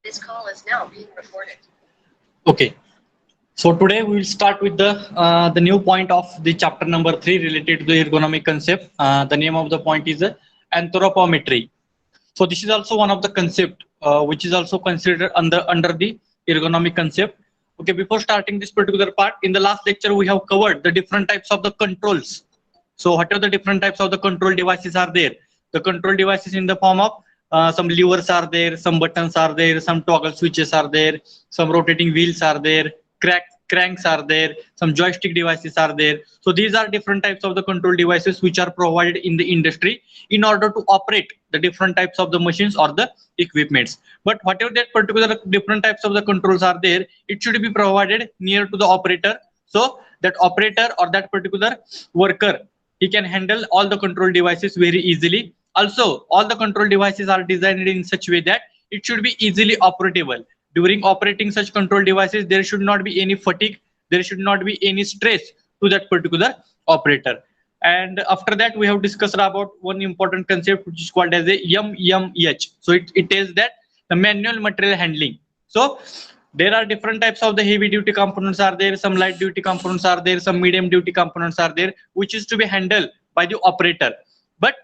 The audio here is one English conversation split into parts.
This call is now being recorded. Okay, so today we will start with the new point of the chapter number 3 related to the ergonomic concept. The name of the point is anthropometry. So this is also one of the concept which is also considered under the ergonomic concept. Okay, before starting this particular part, in the last lecture we have covered the different types of the controls. So what are the different types of the control devices are there? The control devices in the form of some levers are there, some buttons are there, some toggle switches are there, some rotating wheels are there, cranks are there, some joystick devices are there. So these are different types of the control devices which are provided in the industry in order to operate the different types of the machines or the equipments. But whatever that particular different types of the controls are there, it should be provided near to the operator, so that operator or that particular worker, he can handle all the control devices very easily. Also, all the control devices are designed in such a way that it should be easily operable. During operating such control devices, there should not be any fatigue, there should not be any stress to that particular operator. And after that, we have discussed about one important concept which is called as a MMH. So it tells that the manual material handling. So there are different types of the heavy duty components are there, some light duty components are there, some medium duty components are there, which is to be handled by the operator. But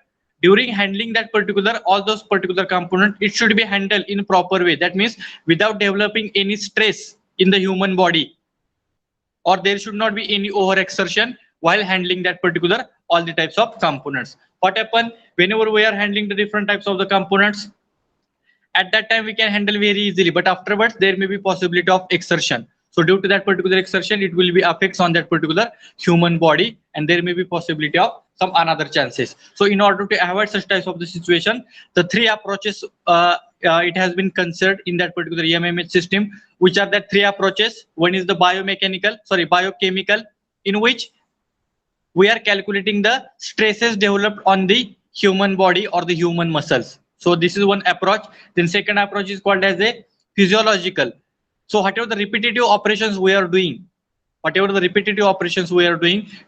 during handling that particular all those particular component, it should be handled in proper way. That means without developing any stress in the human body, or there should not be any over exertion while handling that particular all the types of components. What happen whenever we are handling the different types of the components, at that time we can handle very easily, but afterwards there may be possibility of exertion. So due to that particular exertion, it will be effects on that particular human body, and there may be possibility of some another chances. So in order to avoid such types of the situation, the three approaches it has been considered in that particular MMH system. Which are the three approaches? One is the biochemical, in which we are calculating the stresses developed on the human body or the human muscles. So this is one approach. Then second approach is called as a physiological. So whatever the repetitive operations we are doing,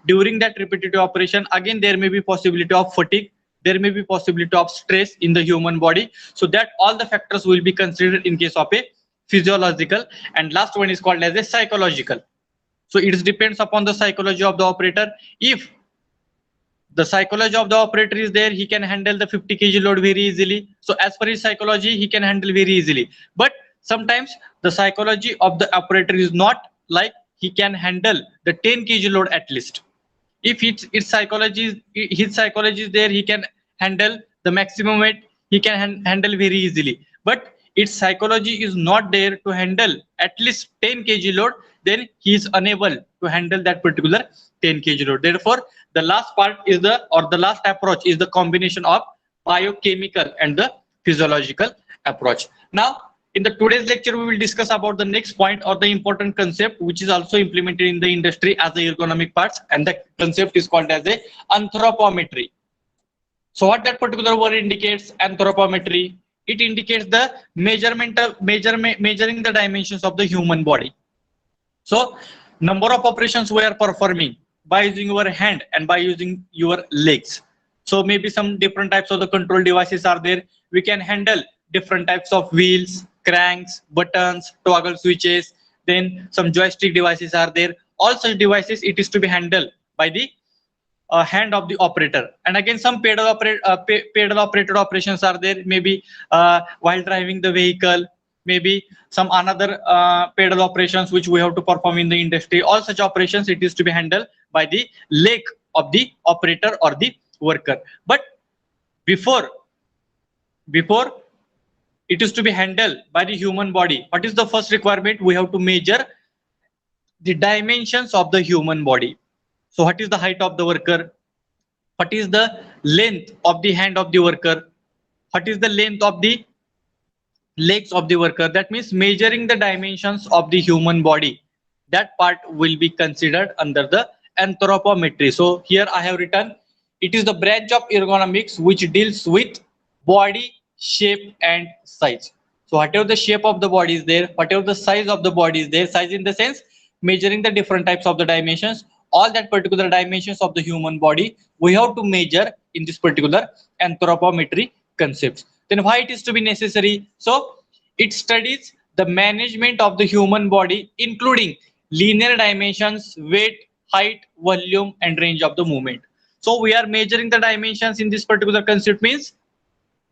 during that repetitive operation, again there may be possibility of fatigue, there may be possibility of stress in the human body. So that all the factors will be considered in case of a physiological. And last one is called as a psychological. So it depends upon the psychology of the operator. If the psychology of the operator is there, he can handle the 50 kg load very easily. So as per his psychology, he can handle very easily. But sometimes the psychology of the operator is not like he can handle the 10 kg load at least. If his psychology is there, he can handle the maximum weight, he can handle very easily. But its psychology is not there to handle at least 10 kg load, then he is unable to handle that particular 10 kg load. Therefore, the last part is the last approach is the combination of biochemical and the physiological approach. Now, in the today's lecture, we will discuss about the next point or the important concept which is also implemented in the industry as the ergonomic parts, and the concept is called as a anthropometry. So what that particular word indicates, anthropometry, it indicates the measuring the dimensions of the human body. So number of operations we are performing by using your hand and by using your legs. So maybe some different types of the control devices are there. We can handle different types of wheels, cranks, buttons, toggle switches, then some joystick devices are there. All such devices, it is to be handled by the hand of the operator. And again, some pedal operated operations are there, maybe while driving the vehicle, maybe some another pedal operations which we have to perform in the industry. All such operations, it is to be handled by the leg of the operator or the worker. But before it is to be handled by the human body, what is the first requirement? We have to measure the dimensions of the human body. So what is the height of the worker? What is the length of the hand of the worker? What is the length of the legs of the worker? That means measuring the dimensions of the human body. That part will be considered under the anthropometry. So here I have written, it is the branch of ergonomics which deals with body shape and size. So whatever the shape of the body is there, whatever the size of the body is there, size in the sense measuring the different types of the dimensions, all that particular dimensions of the human body we have to measure in this particular anthropometry concepts. Then why it is to be necessary? So It studies the management of the human body, including linear dimensions, weight, height, volume, and range of the movement. So we are measuring the dimensions in this particular concept means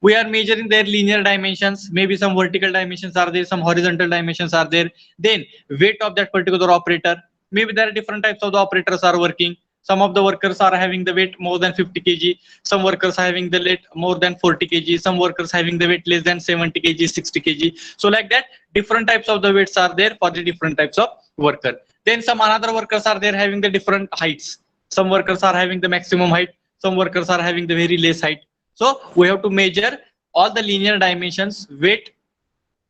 we are measuring their linear dimensions, maybe some vertical dimensions are there, some horizontal dimensions are there, then weight of that particular operator, maybe there are different types of the operators are working. Some of the workers are having the weight more than 50 kg, some workers are having the weight more than 40 kg, some workers having the weight less than 70 kg, 60 kg. So like that, different types of the weights are there for the different types of worker. Then some another workers are there having the different heights. Some workers are having the maximum height, some workers are having the very less height. So we have to measure all the linear dimensions, weight,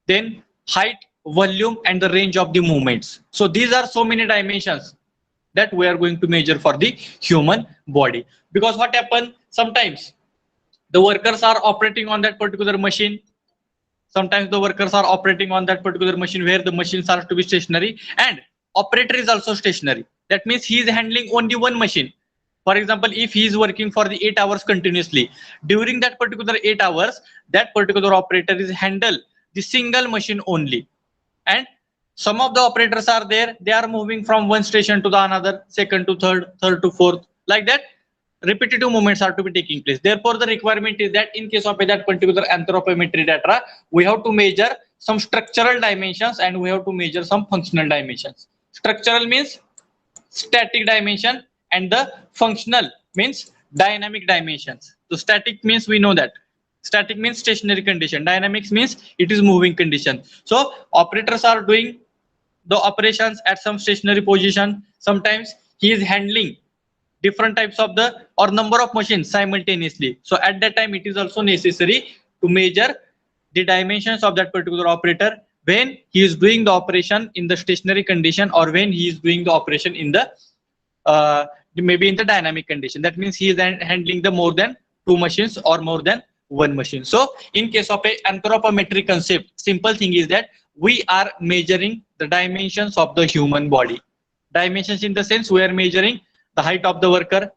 then height, volume, and the range of the movements. So these are so many dimensions that we are going to measure for the human body. Because what happens sometimes the workers are operating on that particular machine. Sometimes the workers are operating on that particular machine where the machines are to be stationary and operator is also stationary. That means he is handling only one machine. For example, if he is working for the 8 hours continuously, during that particular 8 hours, that particular operator is handle the single machine only. And some of the operators are there, they are moving from one station to the another, second to third, third to fourth, like that. Repetitive movements are to be taking place. Therefore, the requirement is that in case of that particular anthropometry data, we have to measure some structural dimensions and we have to measure some functional dimensions. Structural means static dimension and the functional means dynamic dimensions. So static means we know that. Static means stationary condition. Dynamics means it is moving condition. So operators are doing the operations at some stationary position. Sometimes he is handling different types of the or number of machines simultaneously. So at that time it is also necessary to measure the dimensions of that particular operator when he is doing the operation in the stationary condition or when he is doing the operation in the maybe in the dynamic condition. That means he is handling the more than two machines or more than one machine. So in case of a anthropometric concept, simple thing is that we are measuring the dimensions of the human body. Dimensions in the sense we are measuring the height of the worker,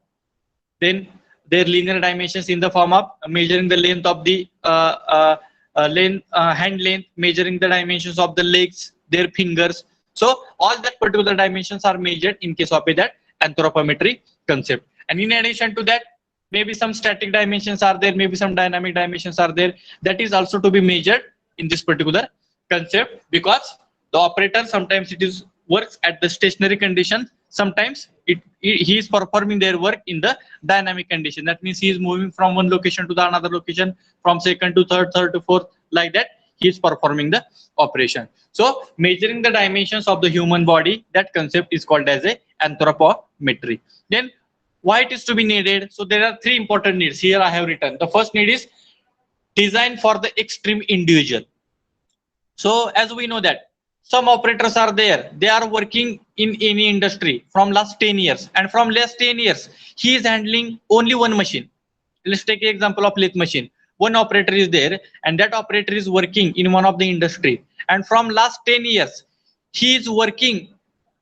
then their linear dimensions in the form of measuring the length of the hand length, measuring the dimensions of the legs, their fingers. So all that particular dimensions are measured in case of that anthropometry concept. And in addition to that, maybe some static dimensions are there, maybe some dynamic dimensions are there. That is also to be measured in this particular concept, because the operator sometimes it is works at the stationary condition, sometimes he is performing their work in the dynamic condition. That means he is moving from one location to the another location, from second to third, third to fourth, like that he is performing the operation. So measuring the dimensions of the human body, that concept is called as a anthropometry. Then why it is to be needed? So there are three important needs here I have written. The first need is design for the extreme individual. So as we know that some operators are there, they are working in any industry from last 10 years, and from last 10 years he is handling only one machine. Let's take an example of lathe machine. One operator is there and that operator is working in one of the industry, and from last 10 years he is working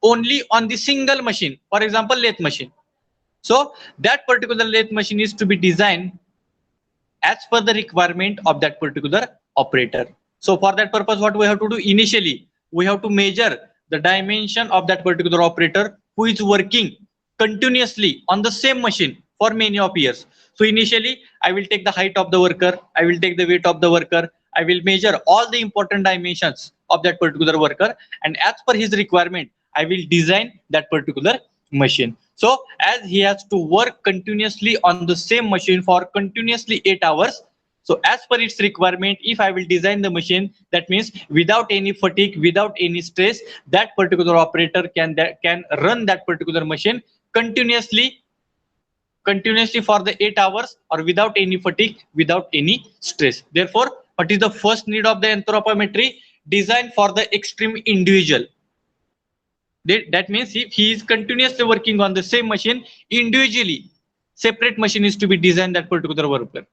only on the single machine, for example lathe machine. So that particular lathe machine is to be designed as per the requirement of that particular operator. So for that purpose, what we have to do initially, we have to measure the dimension of that particular operator who is working continuously on the same machine for many of years. So initially, I will take the height of the worker, I will take the weight of the worker, I will measure all the important dimensions of that particular worker, and as per his requirement, I will design that particular machine. So as he has to work continuously on the same machine for continuously 8 hours, so as per its requirement, if I will design the machine, that means without any fatigue, without any stress, that particular operator can run that particular machine continuously for the 8 hours or without any fatigue, without any stress. Therefore, what is the first need of the anthropometry? Design for the extreme individual. That means if he is continuously working on the same machine individually, separate machine is to be designed that particular worker.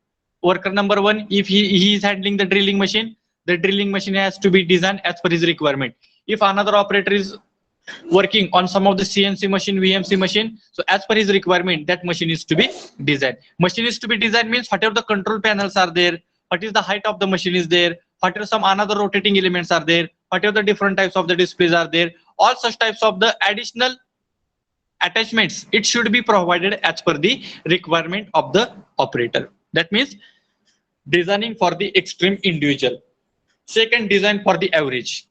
Worker number one, if he is handling the drilling machine, the drilling machine has to be designed as per his requirement. If another operator is working on some of the CNC machine, VMC machine, so as per his requirement, that machine is to be designed. Machine is to be designed means whatever the control panels are there, what is the height of the machine is there, what are some another rotating elements are there, what are the different types of the displays are there, all such types of the additional attachments, it should be provided as per the requirement of the operator. That means designing for the extreme individual. Second, design for the average.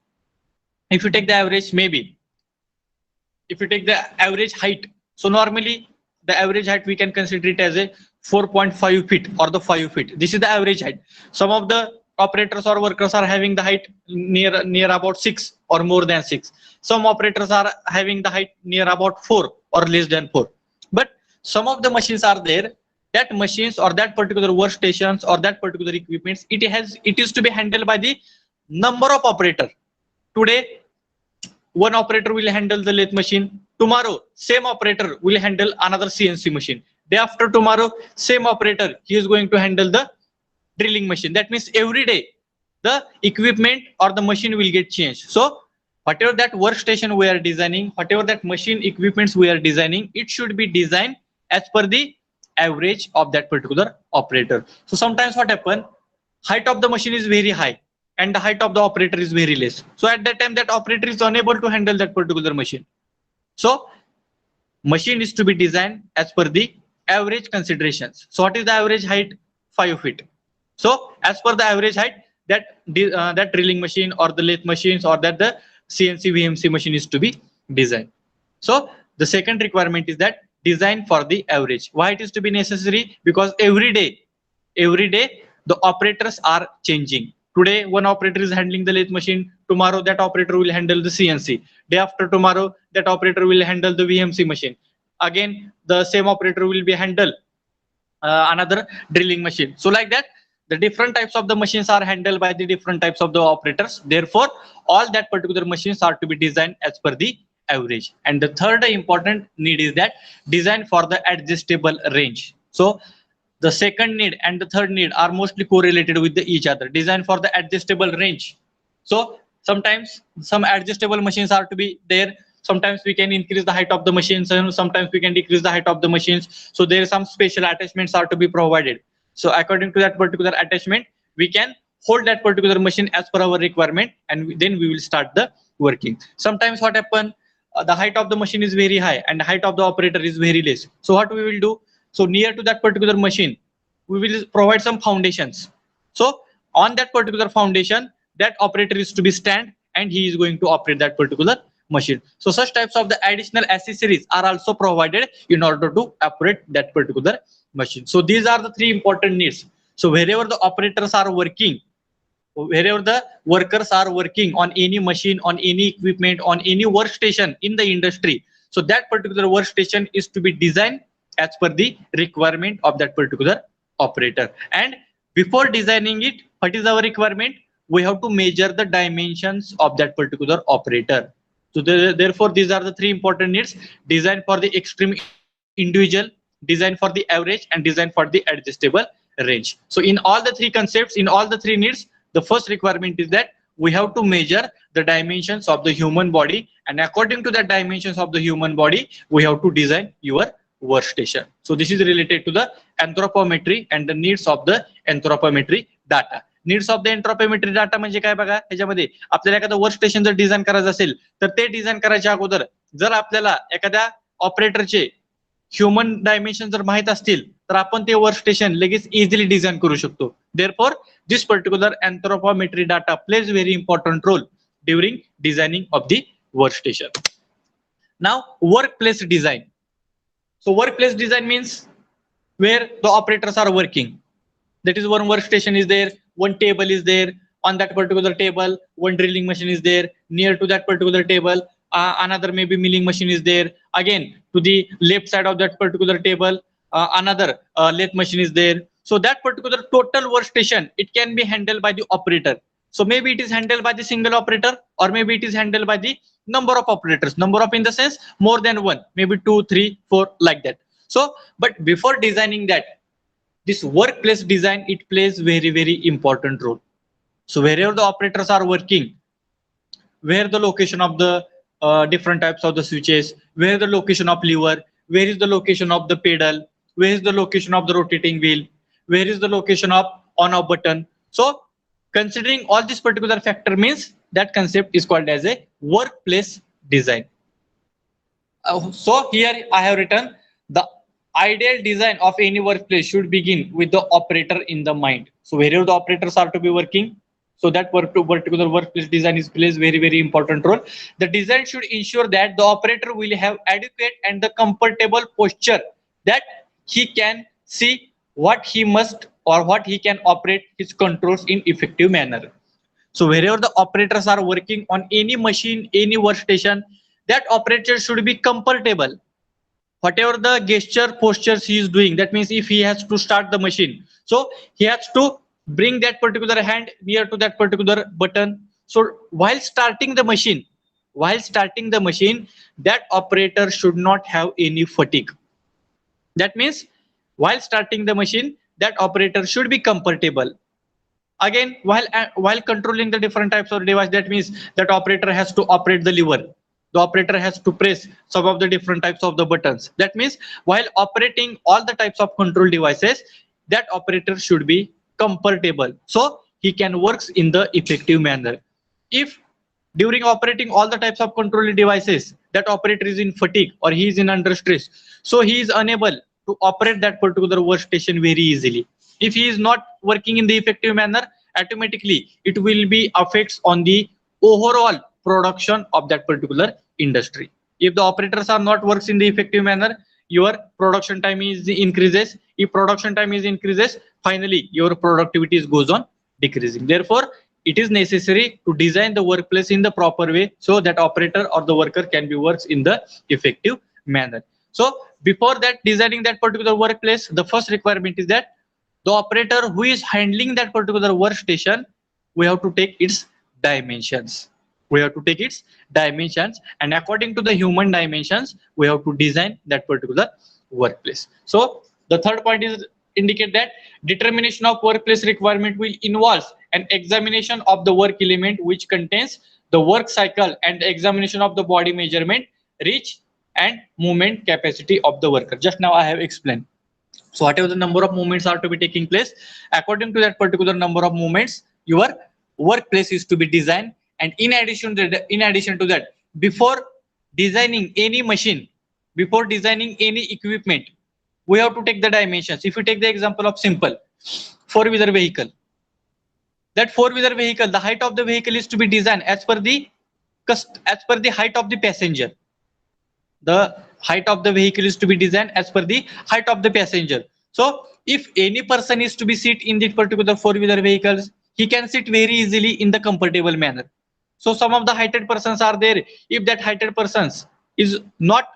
If you take the average, maybe if you take the average height, so normally the average height we can consider it as a 4.5 feet or the 5 feet. This is the average height. Some of the operators or workers are having the height near about 6 or more than 6. Some operators are having the height near about 4 or less than 4. But some of the machines are there, that machines or that particular workstations or that particular equipments, it is to be handled by the number of operator. Today one operator will handle the lathe machine. Tomorrow same operator will handle another CNC machine. Day after tomorrow same operator, he is going to handle the drilling machine. That means every day the equipment or the machine will get changed. So whatever that workstation we are designing, whatever that machine equipments we are designing, it should be designed as per the average of that particular operator. So sometimes what happen, height of the machine is very high and the height of the operator is very less. So at that time that operator is unable to handle that particular machine. So machine is to be designed as per the average considerations. So what is the average height? 5 feet. So as per the average height, that drilling machine or the lathe machines or that the CNC VMC machine is to be designed. So the second requirement is that design for the average. Why it is to be necessary? Because every day the operators are changing. Today one operator is handling the lathe machine, tomorrow that operator will handle the CNC, day after tomorrow that operator will handle the VMC machine, again the same operator will be handle another drilling machine. So like that the different types of the machines are handled by the different types of the operators. Therefore all that particular machines are to be designed as per the average. And the third important need is that design for the adjustable range. So the second need and the third need are mostly correlated with each other. Design for the adjustable range. So sometimes some adjustable machines are to be there. Sometimes we can increase the height of the machines and sometimes we can decrease the height of the machines. So there are some special attachments are to be provided. So according to that particular attachment, we can hold that particular machine as per our requirement, and then we will start the working. Sometimes what happen, the height of the machine is very high and the height of the operator is very less. So what we will do? So near to that particular machine, we will provide some foundations. So on that particular foundation, that operator is to be stand and he is going to operate that particular machine. So such types of the additional accessories are also provided in order to operate that particular machine. So these are the three important needs. So wherever the operators are working, wherever the workers are working on any machine, on any equipment, on any workstation in the industry, so that particular workstation is to be designed as per the requirement of that particular operator. And before designing it, what is our requirement? We have to measure the dimensions of that particular operator. So therefore these are the three important needs: design for the extreme individual, design for the average, and design for the adjustable range. So in all the three concepts, in all the three needs, the first requirement is that we have to measure the dimensions of the human body, and according to the dimensions of the human body, we have to design your workstation. So this is related to the anthropometry and the needs of the anthropometry data. Needs of the anthropometry data म्हणजे काय बघा, ह्याच्यामध्ये आपल्याला एखादं work station जर design करायचं असेल तर ते डिझाईन करायच्या अगोदर जर आपल्याला एखाद्या ऑपरेटरचे ह्युमन डायमेन्शन जर माहित असतील तर आपण ते वर्क स्टेशन लगेच इझिली डिझाईन करू शकतो. Therefore this particular anthropometry data plays very important role during designing of the work station. Now work place design. So workplace design means where the operators are working. That is, one workstation is there, one table is there. On that particular table, one drilling machine is there. Near to that particular table, another maybe milling machine is there. Again, to the left side of that particular table, another lathe machine is there. So that particular total workstation, it can be handled by the operator. So maybe it is handled by the single operator, or maybe it is handled by the number of operators. Number of in the sense more than one, maybe 2, 3, 4 like that. So but before designing that, this workplace design, it plays very, very important role. So wherever the operators are working, where the location of the different types of the switches, where the location of lever, where is the location of the pedal, where is the location of the rotating wheel, where is the location of on off button. So Considering all this particular factor means that concept is called as a workplace design. So here I have written the ideal design of any workplace should begin with the operator in the mind. So wherever the operators are to be working, so that particular workplace design is plays very important role. The design should ensure that the operator will have adequate and the comfortable posture that he can see what he must or what he can operate his controls in effective manner. So wherever the operators are working on any machine, any workstation, that operator should be comfortable. Whatever the gesture postures he is doing, that means if he has to start the machine, so he has to bring that particular hand near to that particular button. So while starting the machine, that operator should not have any fatigue. That means while starting the machine, that operator should be comfortable. Again, while controlling the different types of device, that means that operator has to operate the lever, the operator has to press some of the different types of the buttons. That means while operating all the types of control devices, that operator should be comfortable so he can works in the effective manner. If during operating all the types of control devices, that operator is in fatigue or he is in under stress, so he is unable to operate that particular workstation very easily. If he is not working in the effective manner, automatically it will be effects on the overall production of that particular industry. If the operators are not works in the effective manner, your production time is increases. If production time is increases, finally your productivity goes on decreasing. Therefore, it is necessary to design the workplace in the proper way so that operator or the worker can be works in the effective manner. So before that, designing that particular workplace, the first requirement is that the operator who is handling that particular workstation, we have to take its dimensions. And according to the human dimensions, we have to design that particular workplace. So the third point is indicate that determination of workplace requirement will involve an examination of the work element which contains the work cycle and the examination of the body measurement, reach and movement capacity of the worker. Just now I have explained. So whatever the number of movements are to be taking place, according to that particular number of movements, your workplace is to be designed. And in addition to that, before designing any machine, before designing any equipment, we have to take the dimensions. If you take the example of simple four-wheeler vehicle, that four-wheeler vehicle, the height of the vehicle is to be designed as per the height of the passenger. The height of the vehicle is to be designed as per the height of the passenger. So if any person is to be sit in this particular four-wheeler vehicles, he can sit very easily in the comfortable manner. So some of the heighted persons are there. If that heighted persons is not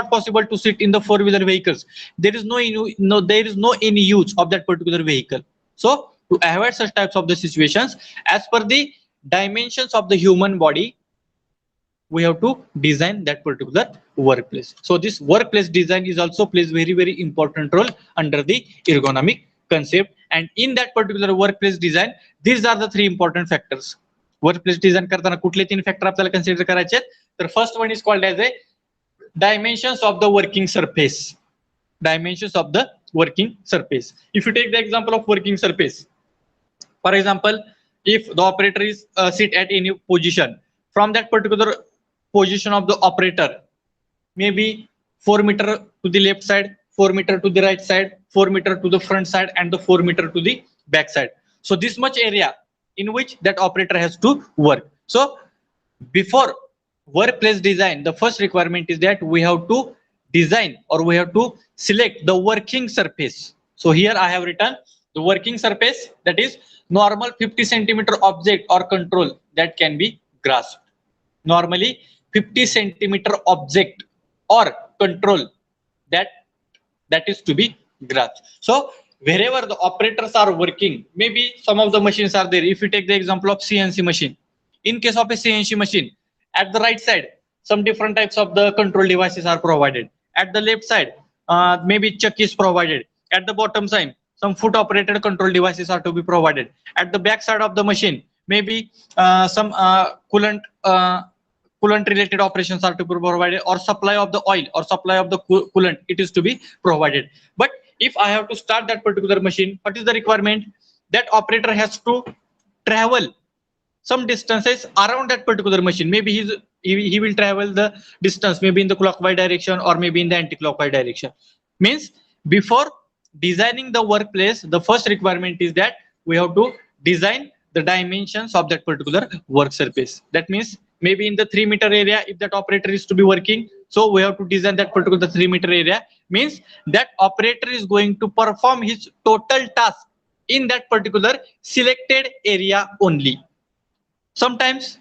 possible to sit in the four-wheeler vehicles, there is no any use of that particular vehicle. So to avoid such types of the situations, as per the dimensions of the human body, we have to design that particular workplace. So this workplace design is also plays very important role under the ergonomic concept. And in that particular workplace design, these are the three important factors. Workplace design करताना कुठले तीन factor आपल्याला consider करायचे आहेत. तर first one is called as a dimensions of the working surface. Dimensions of the working surface. If you take the example of working surface, for example, if the operator is sit at any position, from that particular position of the operator, maybe 4 meter to the left side, 4 meter to the right side, 4 meter to the front side, and the 4 meter to the back side. So this much area in which that operator has to work. So before workplace design, the first requirement is that we have to design or we have to select the working surface. So here I have written the working surface, that is normal 50 centimeter object or control that can be grasped. Normally 50 centimeter object or control that is to be grasped. So wherever the operators are working, maybe some of the machines are there. If you take the example of CNC machine, in case of a CNC machine, at the right side, some different types of the control devices are provided. At the left side, maybe chuck is provided. At the bottom side, some foot operated control devices are to be provided. At the back side of the machine, maybe some coolant related operations are to be provided, or supply of the oil or supply of the coolant, it is to be provided. But if I have to start that particular machine, what is the requirement? That operator has to travel some distances around that particular machine. Maybe he will travel the distance maybe in the clockwise direction or maybe in the anti-clockwise direction. Means before designing the workplace, the first requirement is that we have to design the dimensions of that particular work surface. That means maybe in the 3-meter area, if that operator is to be working, so we have to design that particular 3-meter area. Means that operator is going to perform his total task in that particular selected area only. Sometimes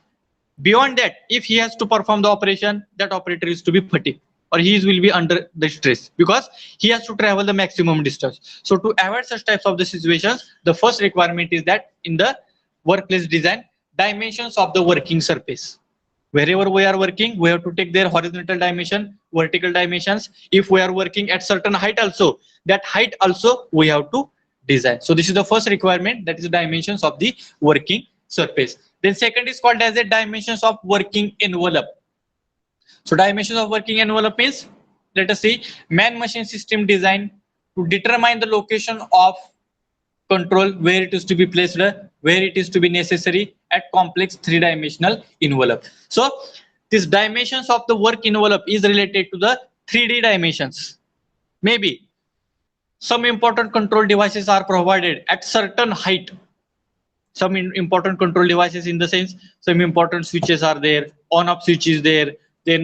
beyond that, if he has to perform the operation, that operator is to be fatigued or he will be under the stress because he has to travel the maximum distance. So to avoid such types of the situations, the first requirement is that in the workplace design, dimensions of the working surface. Wherever we are working, we have to take their horizontal dimension, vertical dimensions. If we are working at certain height also, that height also we have to design. So this is the first requirement, that is dimensions of the working surface. Then second is called as a dimensions of working envelope. So dimensions of working envelope means, let us see, man-machine system design to determine the location of control, where it is to be placed, where it is to be necessary at complex 3-dimensional envelope. So these dimensions of the work envelope is related to the 3D dimensions. Maybe some important control devices are provided at certain height. Some important control devices in the sense, some important switches are there, on-off switch is there, then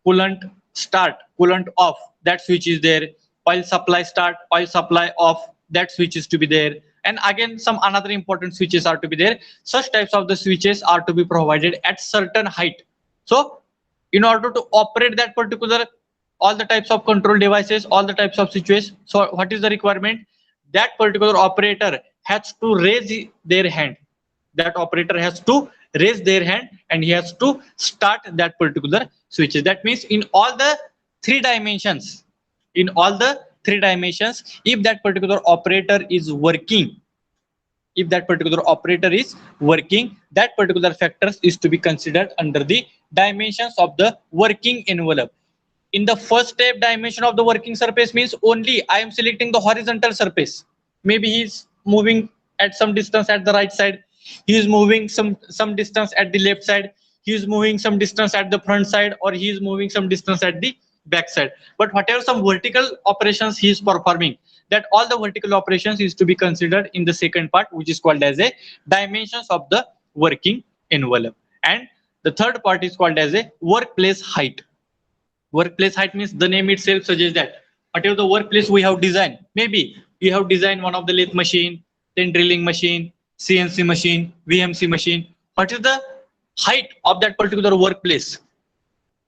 coolant start, coolant off, that switch is there, oil supply start, oil supply off, that switch is to be there, and again some another important switches are to be there. Such types of the switches are to be provided at certain height. So in order to operate that particular, all the types of control devices, all the types of switches, so what is the requirement? That particular operator has to raise their hand. That operator has to raise their hand and he has to start that particular switches. That means in all the 3 dimensions, in all the 3 dimensions, if that particular operator is working, if that particular operator is working, that particular factors is to be considered under the dimensions of the working envelope. In the first step, dimension of the working surface means only I am selecting the horizontal surface. Maybe he is moving at some distance at the right side, he is moving some distance at the left side, he is moving some distance at the front side, or he is moving some distance at the back side. But whatever some vertical operations he is performing, that all the vertical operations is to be considered in the second part, which is called as a dimensions of the working envelope. And the third part is called as a workplace height. Workplace height means the name itself suggests that whatever the workplace we have designed, maybe we have designed one of the lathe machine, then drilling machine, CNC machine, VMC machine. What is the height of that particular workplace?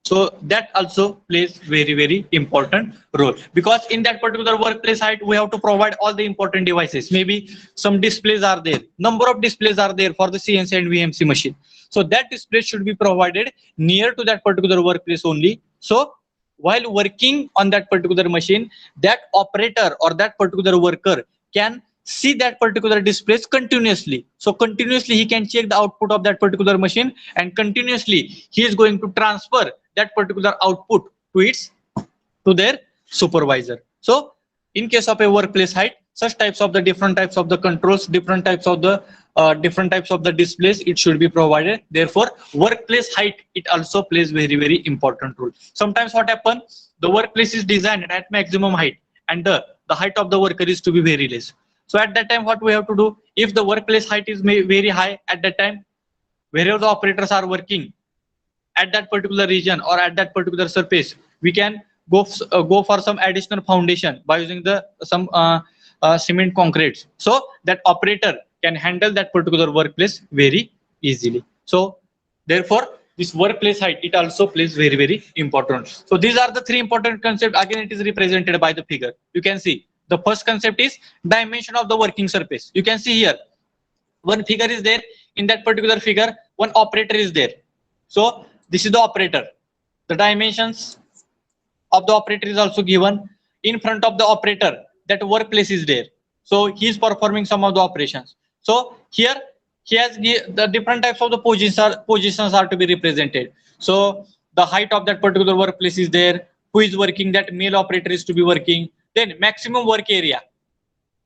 So that also plays very important role, because in that particular workplace height we have to provide all the important devices. Maybe some displays are there, number of displays are there for the CNC and VMC machine. So that display should be provided near to that particular workplace only. So while working on that particular machine, that operator or that particular worker can see that particular displays continuously. So continuously he can check the output of that particular machine, and continuously he is going to transfer that particular output to their supervisor. So in case of a workplace height, such types of the different types of the controls, different types of the displays, it should be provided. Therefore workplace height, it also plays very important role. Sometimes what happens, the workplace is designed at maximum height and the height of the worker is to be very less. So at that time what we have to do, if the workplace height is very high, at that time wherever the operators are working at that particular region or at that particular surface, we can go for some additional foundation by using some cement concrete, so that operator can handle that particular workplace very easily. So therefore this workplace height, it also plays very important. So these are the 3 important concepts. Again, it is represented by the figure. You can see the first concept is dimension of the working surface. You can see here one figure is there. In that particular figure, one operator is there. So this is the operator. The dimensions of the operator is also given. In front of the operator, that workplace is there. So he is performing some of the operations. So here he has the different types of the positions are to be represented. So the height of that particular workplace is there. Who is working? That male operator is to be working. Then maximum work area.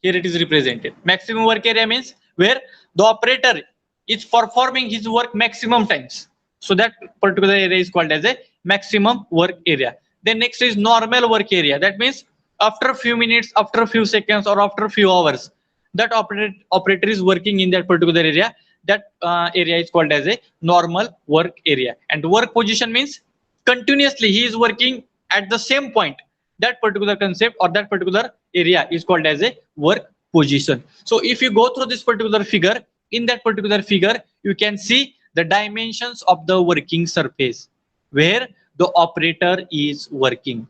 Here it is represented. Maximum work area means where the operator is performing his work maximum times. So that particular area is called as a maximum work area. Then next is normal work area. That means after a few minutes, after a few seconds, or after a few hours, that operator is working in that particular area. That area is called as a normal work area. And work position means continuously he is working at the same point. That particular concept or that particular area is called as a work position. So if you go through this particular figure, in that particular figure, you can see the dimensions of the working surface where the operator is working.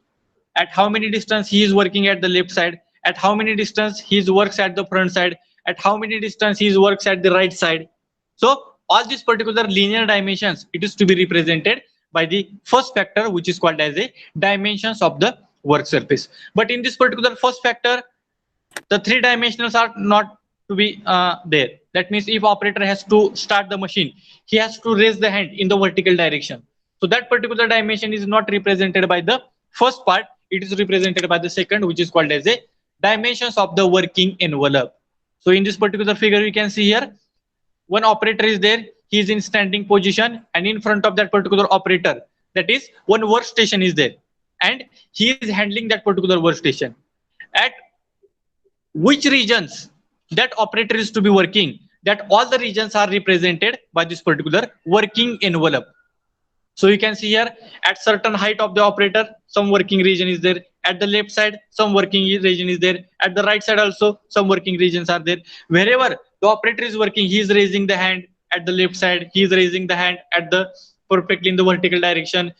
At how many distance he is working at the left side, at how many distance he works at the front side, at how many distance he works at the right side. So all these particular linear dimensions, it is to be represented by the first factor, which is called as a dimensions of the work surface. But in this particular first factor, the three dimensionals are not to be there. That means if operator has to start the machine, he has to raise the hand in the vertical direction. So that particular dimension is not represented by the first part. It is represented by the second, which is called as a dimensions of the working envelope. So in this particular figure, we can see here, one operator is there. He is in standing position, and in front of that particular operator, that is one workstation is there, and he is handling that particular workstation. At which regions that operator is to be working, that all the regions are represented by this particular working envelope. So you can see here, at certain height of the operator, some working region is there. At the left side, some working region is there. At the right side also, some working regions are there. Wherever the operator is working, he is raising the hand at the left side. He is raising the hand at the perfectly in the vertical direction.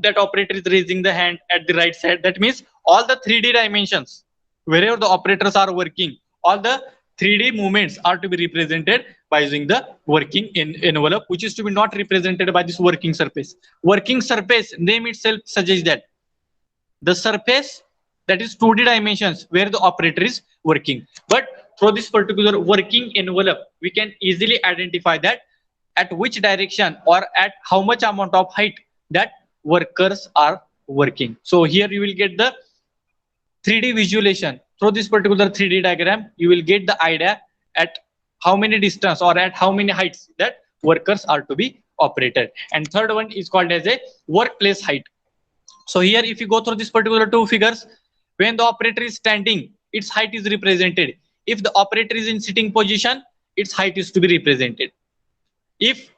That operator is raising the hand at the right side. That means all the 3D dimensions, wherever the operators are working, all the 3D movements are to be represented by using the working envelope, which is to be not represented by this working surface. Working surface, name itself suggests that the surface, that is 2D dimensions where the operator is working. But through this particular working envelope, we can easily identify that at which direction or at how much amount of height that workers are working. So here you will get the 3D visualization. Through this particular 3D diagram, you will get the idea at how many distance or at how many heights that workers are to be operated. And third one is called as a workplace height. So here, if you go through this particular two figures, when the operator is standing, its height is represented. If the operator is in sitting position, its height is to be represented. If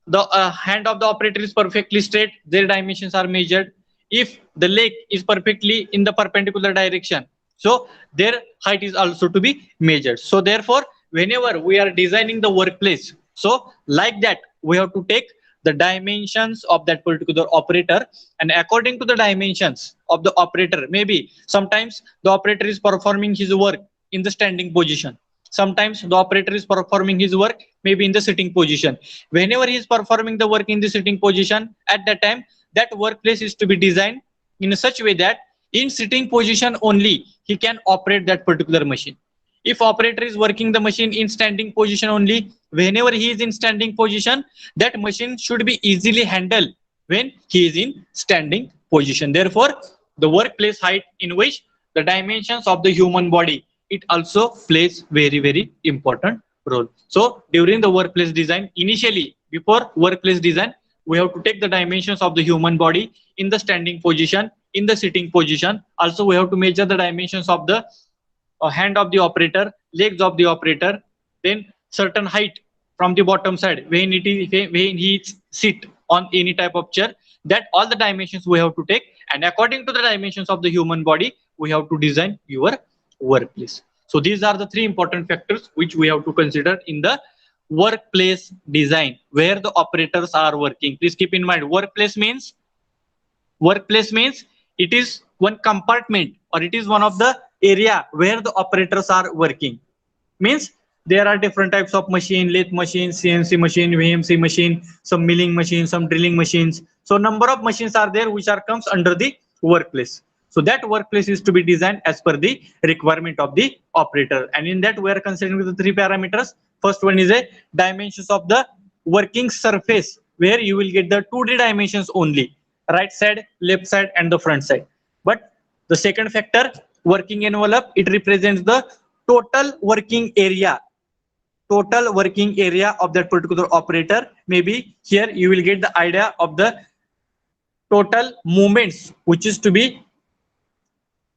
the hand of the operator is perfectly straight, their dimensions are measured. If the leg is perfectly in the perpendicular direction, so their height is also to be measured. So therefore, whenever we are designing the workplace, so like that, we have to take the dimensions of that particular operator, and according to the dimensions of the operator, maybe sometimes the operator is performing his work in the standing position. Sometimes the operator is performing his work maybe in the sitting position. Whenever he is performing the work in the sitting position, at that time, that workplace is to be designed in such a way that in sitting position only, he can operate that particular machine. If operator is working the machine in standing position only, whenever he is in standing position, that machine should be easily handled when he is in standing position. Therefore, the workplace height in which the dimensions of the human body, it also plays very, very important role. So during the workplace design, initially before workplace design, we have to take the dimensions of the human body in the standing position, in the sitting position. Also, we have to measure the dimensions of the hand of the operator, legs of the operator, then certain height from the bottom side when he sit on any type of chair. That all the dimensions we have to take, and according to the dimensions of the human body, we have to design your workplace. So these are the three important factors which we have to consider in the workplace design where the operators are working. Please keep in mind, workplace means it is one compartment, or it is one of the area where the operators are working. Means there are different types of machine, lathe machine, CNC machine, VMC machine, some milling machine, some drilling machines. So number of machines are there which are comes under the workplace. So that workplace is to be designed as per the requirement of the operator. And in that we are considering the three parameters. First one is a dimensions of the working surface, where you will get the 2D dimensions only, right side, left side, and the front side. But the second factor, working envelope, it represents the total working area total working area of that particular operator. Maybe here you will get the idea of the total movements which is to be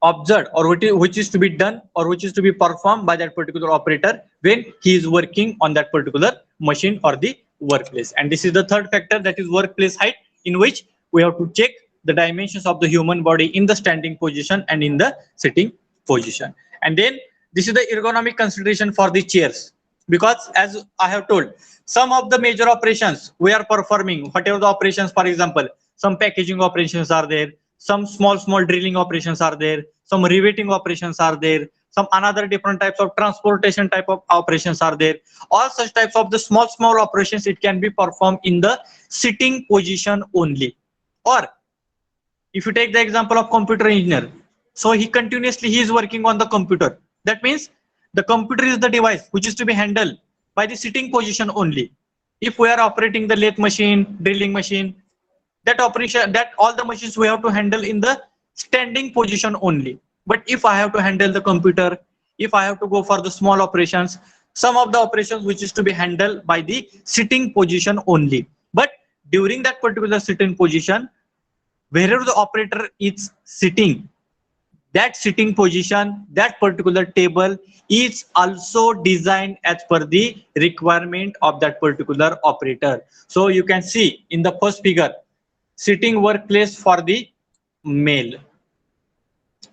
observed, or which is to be done, or which is to be performed by that particular operator when he is working on that particular machine or the workplace. And this is the third factor, that is workplace height, in which we have to check the dimensions of the human body in the standing position and in the sitting position. And then this is the ergonomic consideration for the chairs, because as I have told, some of the major operations we are performing, whatever the operations, for example, some packaging operations are there, some small drilling operations are there, some riveting operations are there, some another different types of transportation type of operations are there. All such types of the small operations, it can be performed in the sitting position only. Or if you take the example of computer engineer, so he is working on the computer. That means the computer is the device which is to be handled by the sitting position only. If we are operating the lathe machine, drilling machine, that operation, that all the machines we have to handle in the standing position only. But if I have to handle the computer, if I have to go for the small operations, some of the operations which is to be handled by the sitting position only. But during that particular sitting position, wherever the operator is sitting, that sitting position, that particular table is also designed as per the requirement of that particular operator. So you can see in the first figure, sitting workplace for the male.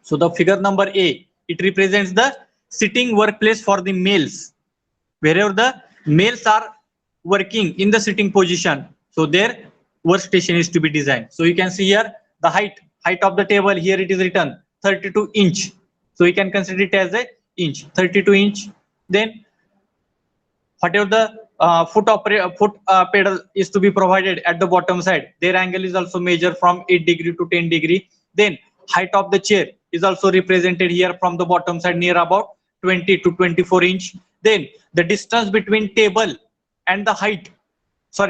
So the figure number A, it represents the sitting workplace for the males, wherever the males are working in the sitting position, so their workstation is to be designed. So you can see here the height of the table, here it is written 32 inch. So you can consider it as a inch, 32 inch. Then whatever the foot pedal is to be provided at the bottom side, their angle is also measured from 8 degree to 10 degree. Then height of the chair is also represented here from the bottom side, near about 20 to 24 inch. Then the distance between table and the height,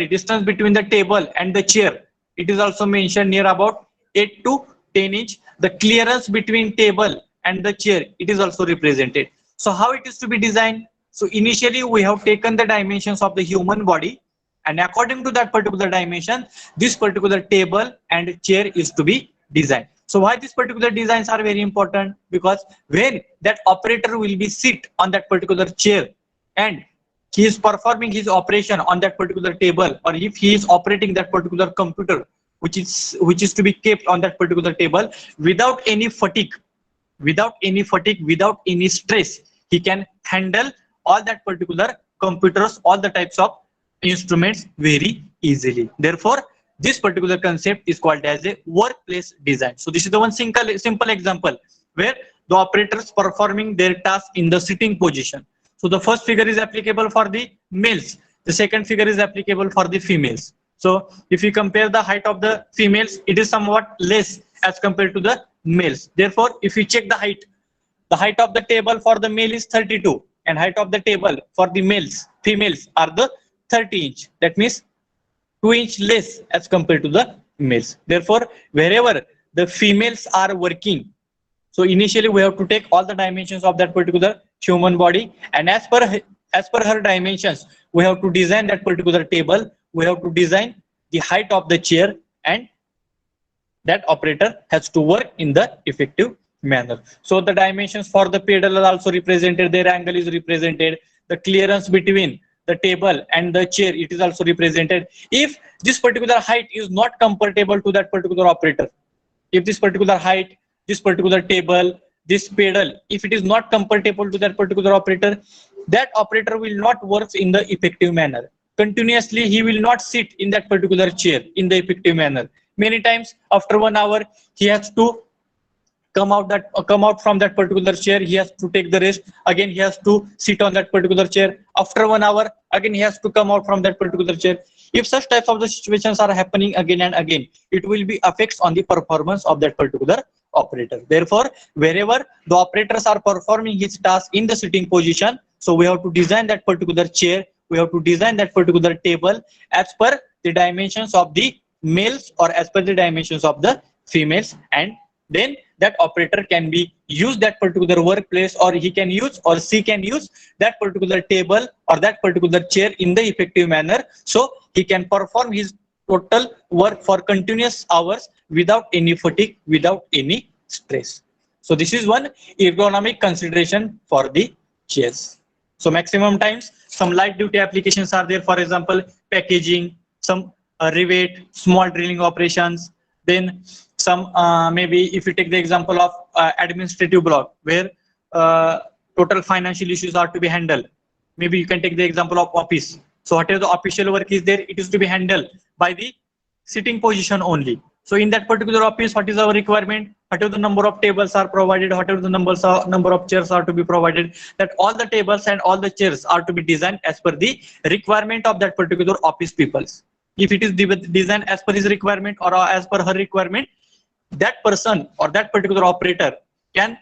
distance between the table and the chair, it is also mentioned near about 8 to 10 inch. The clearance between table and the chair, it is also represented. So how it is to be designed? So initially we have taken the dimensions of the human body, and according to that particular dimension, this particular table and chair is to be designed. So why these particular designs are very important? Because when that operator will be sit on that particular chair and he is performing his operation on that particular table, or if he is operating that particular computer which is to be kept on that particular table, without any fatigue, without any stress, he can handle all that particular computers, all the types of instruments very easily. Therefore, this particular concept is called as a workplace design. So this is the one simple example where the operators performing their task in the sitting position. So the first figure is applicable for the males, the second figure is applicable for the females. So if you compare the height of the females, it is somewhat less as compared to the males. Therefore, if you check the height of the table for the male is 32, and height of the table for the females are the 30 inch. That means 2 inch less as compared to the males. Therefore, wherever the females are working, so initially we have to take all the dimensions of that particular human body, and as per her dimensions, we have to design that particular table, we have to design the height of the chair, and that operator has to work in the effective manner. So the dimensions for the pedal are also represented, their angle is represented, the clearance between the table and the chair, it is also represented. If this particular height is not comfortable to that particular operator, if this particular height, this particular table, this pedal, if it is not comfortable to that particular operator, that operator will not work in the effective manner. Continuously, he will not sit in that particular chair in the effective manner. Many times after 1 hour, he has to come out from that particular chair, he has to take the rest, again he has to sit on that particular chair. After 1 hour, again he has to come out from that particular chair. If such types of the situations are happening again and again, it will be effects on the performance of that particular operator. Therefore, wherever the operators are performing his task in the sitting position, so we have to design that particular chair, we have to design that particular table as per the dimensions of the males or as per the dimensions of the females, and then that operator can be use that particular workplace, or he can use, or she can use that particular table or that particular chair in the effective manner, so he can perform his total work for continuous hours without any fatigue, without any stress. So this is one ergonomic consideration for the chairs. So maximum times some light duty applications are there, for example packaging, some rivet, small drilling operations, then some maybe if you take the example of administrative block where total financial issues are to be handled. Maybe you can take the example of office. So whatever the official work is there, it is to be handled by the sitting position only. So in that particular office, what is our requirement? Whatever the number of tables are provided, whatever the number of chairs are to be provided, that all the tables and all the chairs are to be designed as per the requirement of that particular office peoples. If it is designed as per his requirement or as per her requirement, that person or that particular operator can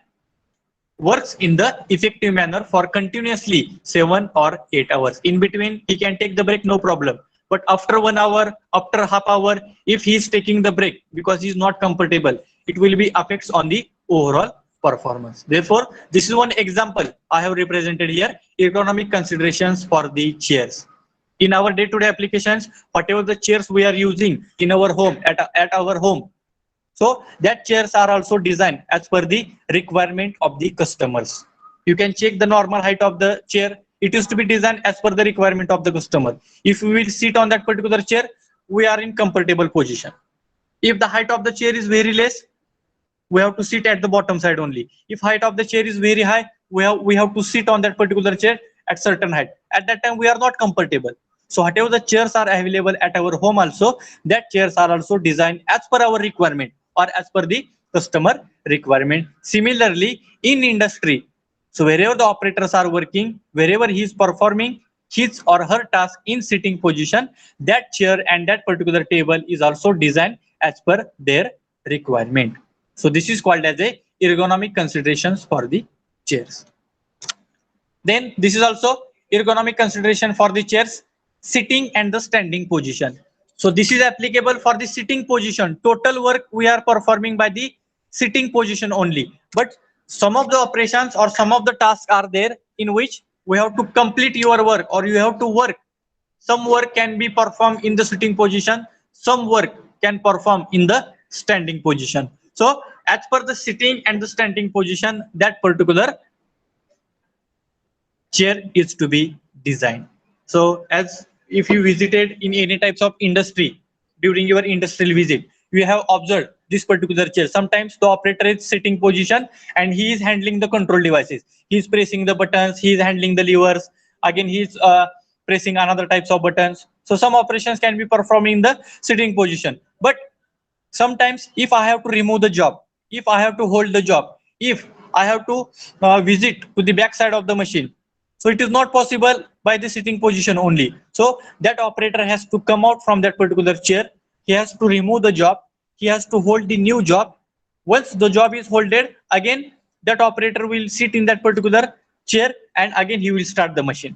works in the effective manner for continuously 7 or 8 hours. In between, he can take the break, no problem. But after 1 hour, after half hour, if he is taking the break because he is not comfortable, it will be effects on the overall performance. Therefore, this is one example I have represented here, economic considerations for the chairs. In our day-to-day applications, whatever the chairs we are using in our home, at our home, so that chairs are also designed as per the requirement of the customers. You can check the normal height of the chair. It is to be designed as per the requirement of the customer. If we will sit on that particular chair, we are in comfortable position. If the height of the chair is very less, we have to sit at the bottom side only. If height of the chair is very high, we have to sit on that particular chair at certain height. At that time, we are not comfortable. So whatever the chairs are available at our home also, that chairs are also designed as per our requirement or as per the customer requirement. Similarly, in industry, so wherever the operators are working, wherever he is performing his or her task in sitting position, that chair and that particular table is also designed as per their requirement. So this is called as a ergonomic considerations for the chairs. Then this is also ergonomic consideration for the chairs, sitting and the standing position. So this is applicable for the sitting position. Total work we are performing by the sitting position only. But some of the operations or some of the tasks are there in which we have to complete your work or you have to work. Some work can be performed in the sitting position. Some work can perform in the standing position. So as per the sitting and the standing position, that particular chair is to be designed. So as if you visited in any types of industry during your industrial visit, you have observed this particular chair. Sometimes the operator is sitting position and he is handling the control devices. He is pressing the buttons, he is handling the levers. Again, he is pressing another types of buttons. So some operations can be performed in the sitting position. But sometimes if I have to remove the job, if I have to hold the job, if I have to visit to the back side of the machine, so it is not possible by the sitting position only. So that operator has to come out from that particular chair. He has to remove the job. He has to hold the new job. Once the job is holded, again that operator will sit in that particular chair and again he will start the machine.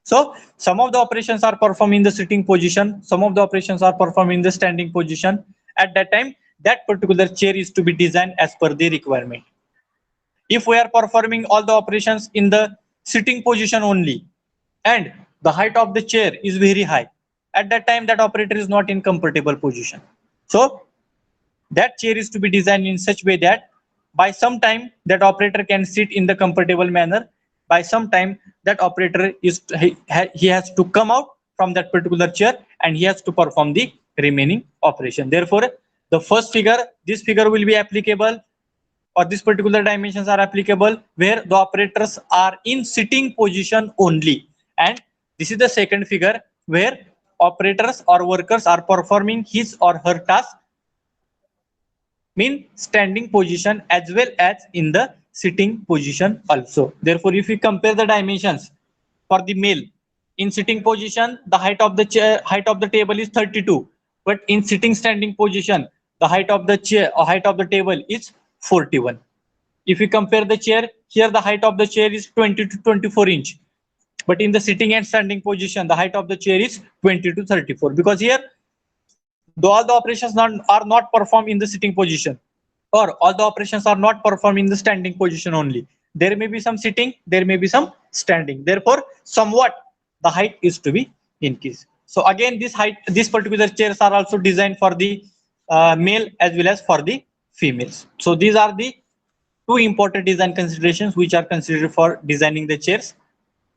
So some of the operations are performed in the sitting position. Some of the operations are performed in the standing position. At that time, that particular chair is to be designed as per the requirement. If we are performing all the operations in the sitting position only and the height of the chair is very high, at that time that operator is not in comfortable position. So that chair is to be designed in such way that by some time that operator can sit in the comfortable manner. By some time that operator is he has to come out from that particular chair and he has to perform the remaining operation. Therefore, the first figure, this figure will be applicable, or this particular dimensions are applicable where the operators are in sitting position only. And this is the second figure where operators or workers are performing his or her task mean standing position as well as in the sitting position also. Therefore, if we compare the dimensions for the male, in sitting position, the height of the chair, height of the table is 32, but in sitting standing position, the height of the chair or height of the table is 41. If we compare the chair, here the height of the chair is 20 to 24 inch, but in the sitting and standing position, the height of the chair is 20 to 34, because here all the operations are not performed in the sitting position. or all the operations are not performed in the standing position only. There may be some sitting, there may be some standing. Therefore, somewhat the height is to be increased. So again, this height, these particular chairs are also designed for the male as well as for the females. So these are the two important design considerations which are considered for designing the chairs.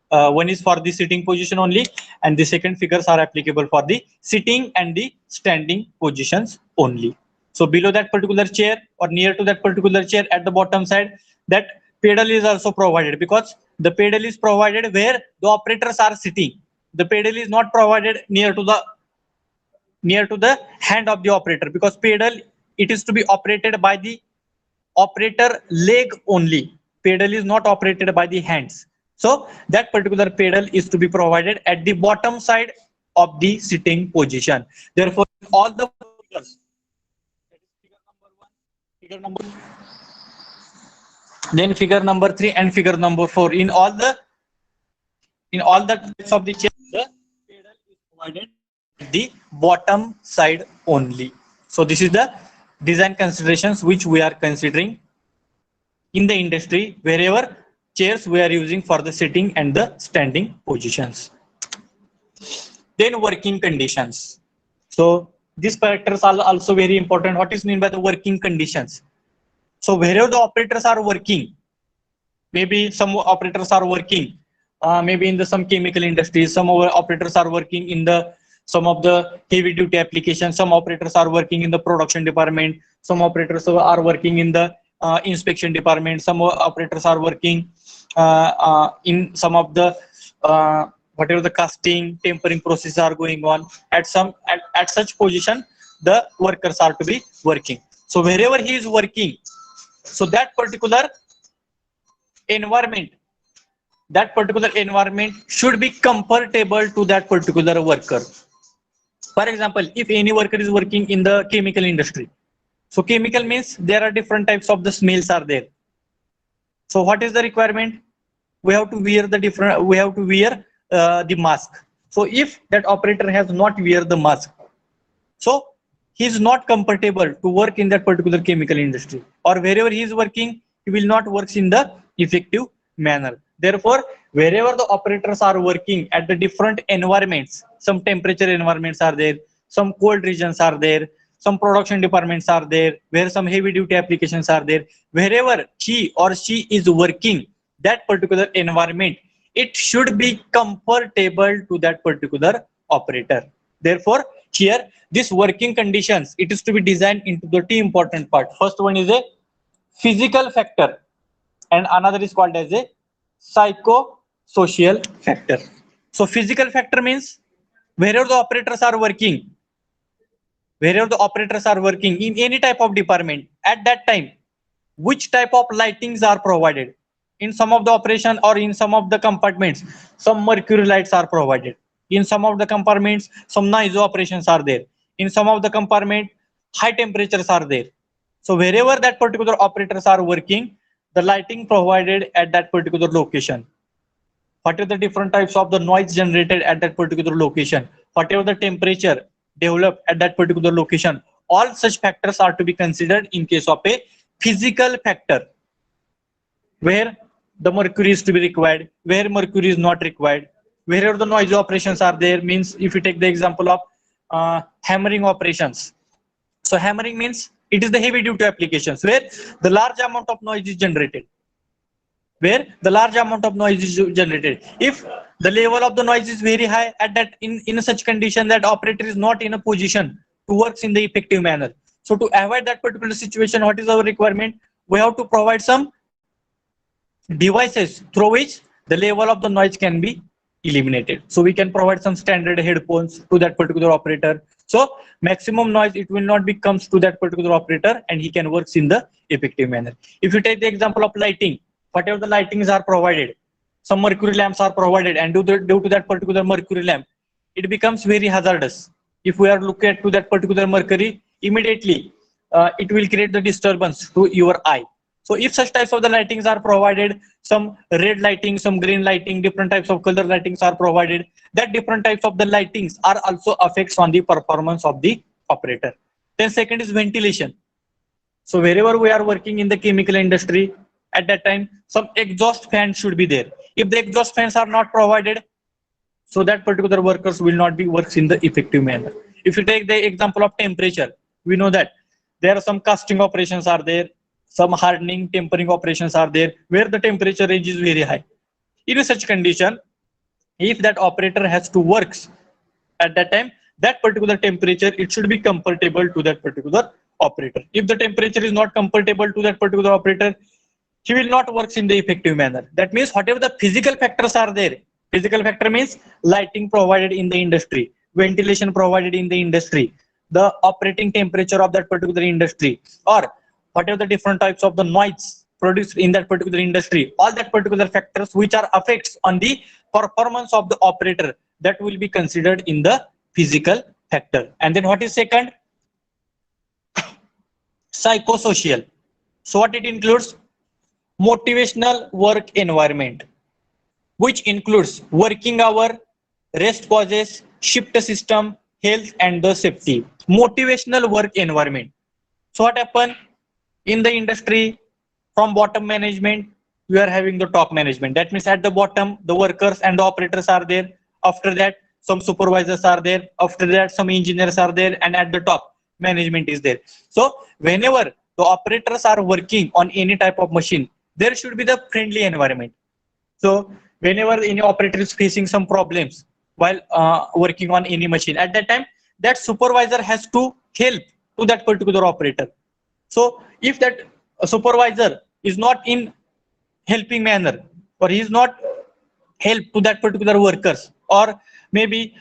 One is for the sitting position only, and the second figures are applicable for the sitting and the standing positions only. So below that particular chair or near to that particular chair at the bottom side, that pedal is also provided, because the pedal is provided where the operators are sitting. The pedal is not provided near to the hand of the operator, because pedal, it is to be operated by the operator leg only. Pedal is not operated by the hands. So that particular pedal is to be provided at the bottom side of the sitting position. Therefore, all the figures, figure number, then figure number 3 and figure number 4, in all the types of the chair, the pedal is provided at the bottom side only. So this is the design considerations which we are considering in the industry wherever chairs we are using for the sitting and the standing positions. Then working conditions. So these factors are also very important. What is meant by the working conditions? So wherever the operators are working, maybe some operators are working maybe in the some chemical industries, some operators are working in the some of the heavy duty applications, some operators are working in the production department, some operators are working in the inspection department, some operators are working in some of the whatever the casting tempering processes are going on. At such position the workers are to be working. So wherever he is working, so that particular environment should be comfortable to that particular worker. For example, if any worker is working in the chemical industry, so chemical means there are different types of the smells are there. So what is the requirement? We have to wear the mask. So if that operator has not wear the mask, so he is not comfortable to work in that particular chemical industry, or wherever he is working, he will not work in the effective manner. Therefore, wherever the operators are working at the different environments, some temperature environments are there, some cold regions are there, some production departments are there, where some heavy duty applications are there, wherever he or she is working, that particular environment, it should be comfortable to that particular operator. Therefore, here this working conditions, it is to be designed into the two important part. First one is a physical factor and another is called as a psychosocial factor. So physical factor means wherever the operators are working in any type of department, at that time which type of lightings are provided. In some of the operation or in some of the compartments, some mercury lights are provided. In some of the compartments, some noise operations are there. In some of the compartment, high temperatures are there. So wherever that particular operators are working, the lighting provided at that particular location, what are the different types of the noise generated at that particular location, whatever the temperature developed at that particular location, all such factors are to be considered in case of a physical factor, where the mercury is to be required, where mercury is not required, wherever the noise operations are there. Means if you take the example of hammering operations, so hammering means it is the heavy duty applications where the large amount of noise is generated. If the level of the noise is very high, at that in such condition that operator is not in a position to work in the effective manner. So to avoid that particular situation, what is our requirement? We have to provide some devices through which the level of the noise can be eliminated. So we can provide some standard headphones to that particular operator. So maximum noise, it will not be comes to that particular operator and he can work in the effective manner. If you take the example of lighting, whatever the lightings are provided, some mercury lamps are provided, and due to that particular mercury lamp, it becomes very hazardous. If we are looking at to that particular mercury, immediately it will create the disturbance to your eye. So if such types of the lightings are provided, some red lighting, some green lighting, different types of color lightings are provided, that different types of the lightings are also affects on the performance of the operator. Then second is ventilation. So wherever we are working in the chemical industry, at that time, some exhaust fans should be there. If the exhaust fans are not provided, so that particular workers will not be works in the effective manner. If you take the example of temperature, we know that there are some casting operations are there, some hardening, tempering operations are there, where the temperature range is very high. In such condition, if that operator has to works at that time, that particular temperature, it should be comfortable to that particular operator. If the temperature is not comfortable to that particular operator, he will not works in the effective manner. That means whatever the physical factors are there, physical factor means lighting provided in the industry, ventilation provided in the industry, the operating temperature of that particular industry, or whatever the different types of the noise produced in that particular industry, all that particular factors which are affects on the performance of the operator, that will be considered in the physical factor. And then what is second? Psychosocial. So what it includes? Motivational work environment, which includes working hour, rest pauses, shift system, health and the safety. Motivational work environment. So what happen in the industry? From bottom management, we are having the top management. That means at the bottom, the workers and the operators are there. After that, some supervisors are there. After that, some engineers are there. And at the top, management is there. So whenever the operators are working on any type of machine, there should be the friendly environment. So whenever any operator is facing some problems while working on any machine, at that time, that supervisor has to help to that particular operator. So if that supervisor is not in helping manner, or he is not help to that particular workers, or maybe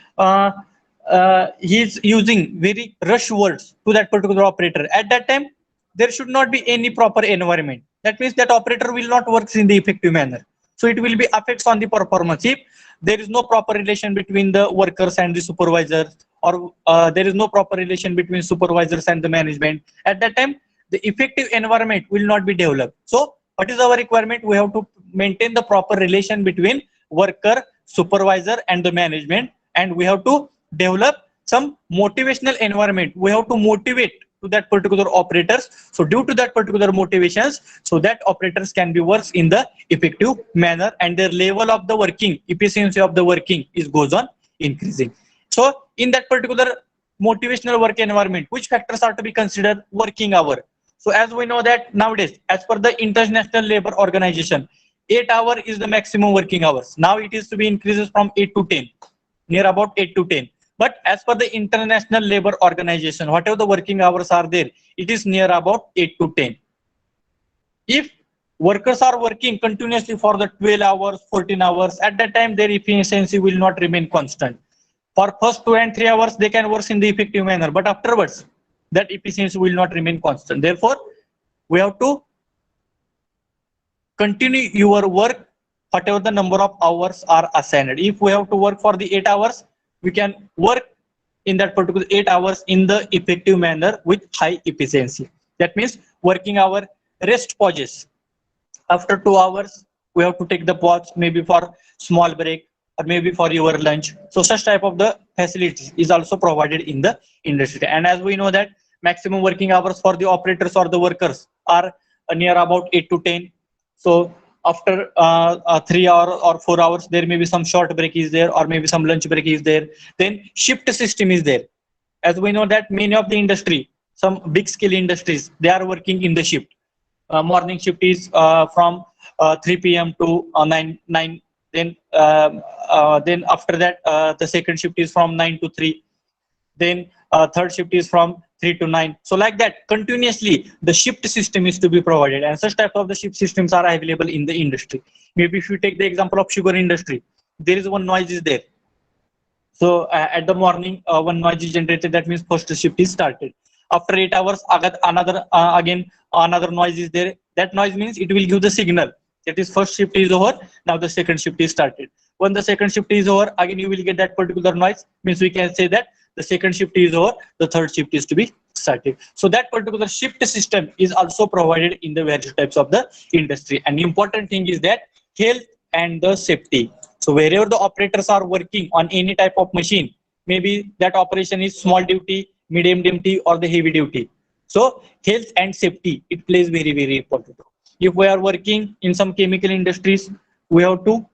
he is using very rush words to that particular operator, at that time there should not be any proper environment. That means that operator will not work in the effective manner. So it will be affects on the performance. If there is no proper relation between the workers and the supervisors, or there is no proper relation between supervisors and the management, at that time the effective environment will not be developed. So what is our requirement? We have to maintain the proper relation between worker, supervisor and the management, and we have to develop some motivational environment. We have to motivate to that particular operators. So due to that particular motivations, so that operators can be works in the effective manner, and their level of the working, efficiency of the working is goes on increasing. So in that particular motivational work environment, which factors are to be considered? Working hour. So as we know that nowadays, as per the International Labour Organization, 8 hours is the maximum working hours. Now it is to be increases from 8 to 10, near about 8 to 10. But as per the International Labour Organization, whatever the working hours are there, it is near about 8 to 10. If workers are working continuously for the 12 hours, 14 hours, at that time their efficiency will not remain constant. For first 2 and 3 hours, they can work in the effective manner, but afterwards, that efficiency will not remain constant. Therefore, we have to continue your work whatever the number of hours are assigned. If we have to work for the 8 hours, we can work in that particular 8 hours in the effective manner with high efficiency. That means working hour, rest pauses. After 2 hours, we have to take the pause, maybe for small break or maybe for your lunch. So such type of the facilities is also provided in the industry. And as we know that maximum working hours for the operators or the workers are near about 8 to 10. So after 3 hours or 4 hours, there may be some short break is there, or maybe some lunch break is there. Then shift system is there. As we know that many of the industry, some big scale industries, they are working in the shift. Morning shift is from 3 p.m. to 9. Then after that, the second shift is from 9 to 3. Then third shift is from 3 to 9. So like that, continuously the shift system is to be provided, and such type of the shift systems are available in the industry. Maybe if you take the example of sugar industry, there is one noise is there. So at the morning, one noise is generated. That means first shift is started. After 8 hours, another another noise is there. That noise means it will give the signal that is first shift is over. Now the second shift is started. When the second shift is over, again you will get that particular noise. Means we can say that the second shift is over, the third shift is to be started. So that particular shift system is also provided in the various types of the industry. And the important thing is that health and the safety. So wherever the operators are working on any type of machine, maybe that operation is small duty, medium duty or the heavy duty. So health and safety, it plays very, very important role. If we are working in some chemical industries, we have to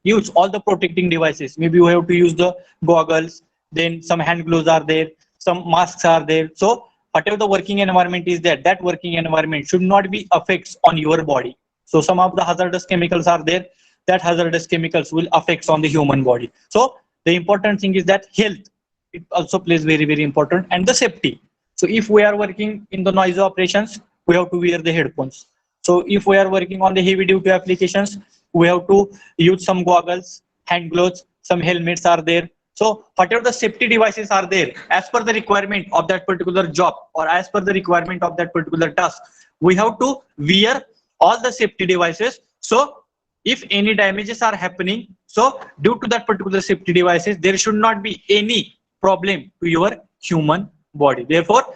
use all the protecting devices. Maybe we have to use the goggles, then some hand gloves are there, some masks are there. So whatever the working environment is there, that working environment should not be affects on your body. So some of the hazardous chemicals are there, that hazardous chemicals will affect on the human body. So the important thing is that health, it also plays very, very important, and the safety. So if we are working in the noisy operations, we have to wear the headphones. So if we are working on the heavy duty applications, we have to use some goggles, hand gloves, some helmets are there. So whatever the safety devices are there, as per the requirement of that particular job or as per the requirement of that particular task, we have to wear all the safety devices. So if any damages are happening, so due to that particular safety devices, there should not be any problem to your human body. Therefore,